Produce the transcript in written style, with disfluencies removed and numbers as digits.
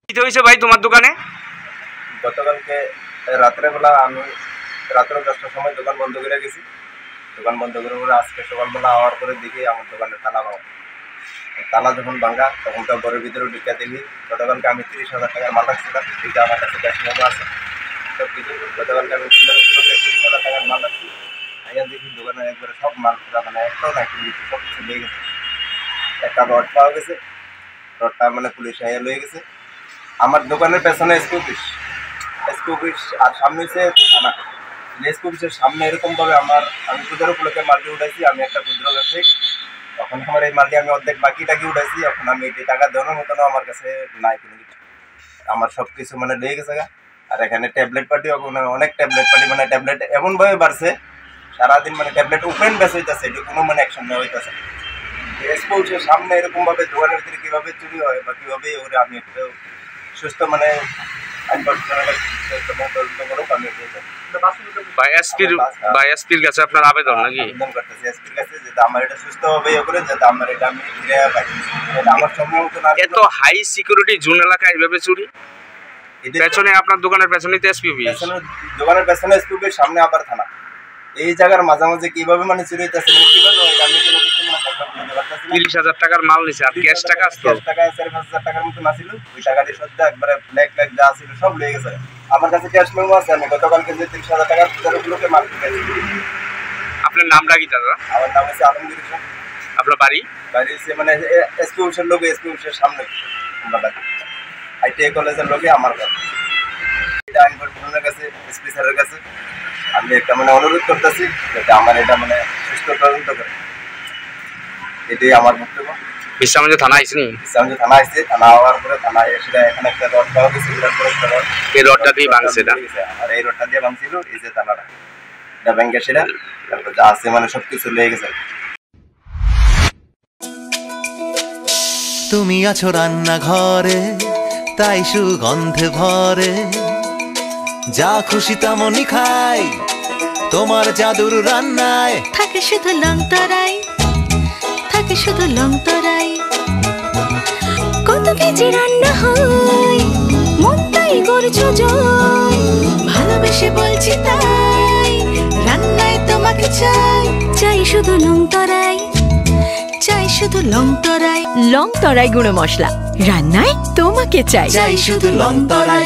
কি হয়েছে ভাই তোমার দোকানে? গতকালকে রাত্রেবেলা আমি রাত্রে 10টার সময় দোকান বন্ধ করে গেছি। দোকান বন্ধ করে আজকে সকালবেলা আওয়ার পরে দেখি আমার দোকানের তালা ভাঙা। তালা যখন ভাঙা তখন তো ঘরের ভিতরে ঢুকে দেখি গতকালকে আমি 30,000 টাকার মাল রাখছিলাম। এইটা আমার কাছে ক্যাশ মেমো আছে সব কিছু। গতকালকে আমি 30,000 টাকার মাল রাখছি। আইয়া দেখি দোকানের একবারে সব মাল মানে একটাও নাই, সব কিছু লেগে গেছে। একটা রড পাওয়া গেছে, রডটা মানে পুলিশ আইয়া লয়ে গেছে। আমার দোকানের পেছনে এসপি অফিস আর সামনে হচ্ছে থানা। এসপি অফিসের সামনে এরকমভাবে আমি ক্ষুদ্র উপলক্ষে মালটি উঠাইছি। আমি একটা ক্ষুদ্র ব্যবসায়ী, তখন আমার এই মালটি আমি অর্ধেক বাকিটাকে উঠাইছি। এখন আমি এই টাকা দেওয়ার মতনও আমার কাছে নাই কোনো কিছু। আমার সব কিছু মানে লেগে গেছে। আর এখানে ট্যাবলেট পার্টি অনেক ট্যাবলেট পার্টি মানে ট্যাবলেট এমনভাবে বাড়ছে সারাদিন, মানে ট্যাবলেট ওপেন বেস হইতেছে, এটা কোনো মানে অ্যাকশন নেওয়া হইতেছে। এসপি অফিসের সামনে এরকমভাবে দোকানের ভিতরে কীভাবে চুরি হয় বা কীভাবে ওরে আমি একটু সুস্থ মানে এসপির কাছে আপনার আবেদন নাকি? আবেদন করতেছি এসপির কাছে যাতে আমার এটা সুস্থভাবে করে যাতে আমার এটা আমি ফিরে পাই। আমার সময় মতো না। এত হাই সিকিউরিটি জোন এলাকায় এইভাবে চুরি? পেছনে আপনার দোকানের পেছনেই তো এসপি অফিস। দোকানের পেছনে এসপি অফিস, সামনে আবার থানা। এই জায়গার মাঝামাঝি কিভাবে মানে চুরি হইতেছে মানে কিভাবে আমি কোনো কিছু মানে 30,000 টাকার মাল নিছে আর ক্যাশ টাকা আসতো, ক্যাশ টাকা 4-5,000 টাকার মতো ছিল। ওই টাকাটি সদ্য একবারে ব্ল্যাক যা ছিল সব লেগে গেছে। আমার কাছে ক্যাশ মেমো আছে। আমি গতকালকে যে 30,000 টাকার পুরোগুলোকে মাল কিনেছি। আপনার নামটা কি দাদা? আমার নাম হচ্ছে আলমগীর হোসেন। আপনার বাড়ি হচ্ছে মানে এসপি অফিসের লোক, এসপি অফিসের সামনে আমরা বাড়ি। আইটিআই কলেজের লোকে আমার বাড়ি। এটা আইন প্রশাসনের কাছে, এসপি স্যারের কাছে আমি একটা মানে অনুরোধ করতেছি যাতে আমার এটা মানে সুস্থ তদন্ত করে। এটাই আমার বক্তব্য। বিশ্রামগঞ্জ থানা আইসনি? বিশ্রামগঞ্জ থানা আসছে। থানা হওয়ার পরে থানা এসে এখানে একটা রড পাওয়া গেছে। এই রডটা দিয়ে ভাঙছে না? আর এই রডটা দিয়ে ভাঙছিল এই যে থানাটা, এটা ব্যাংকে সেটা তারপর যা আছে মানে সবকিছু লেগে গেছে। তুমি আছো রান্নাঘরে তাই সুগন্ধে ভরে, যা খুশি তেমনই খাই তোমার জাদুর রান্নায়। থাকে শুধু লং তরাই, থাকে শুধু লং তরাই। কত কেজি রান্না হয় মন তাই করছো জয়, ভালোবেসে বলছি তাই রান্নায় তোমাকে চাই। চাই শুধু লং তরাই, চাই শুধু লং তরাই। লং তরাই গুঁড়ো মশলা রান্নায় তোমাকে চাই। চাই শুধু লং তরাই।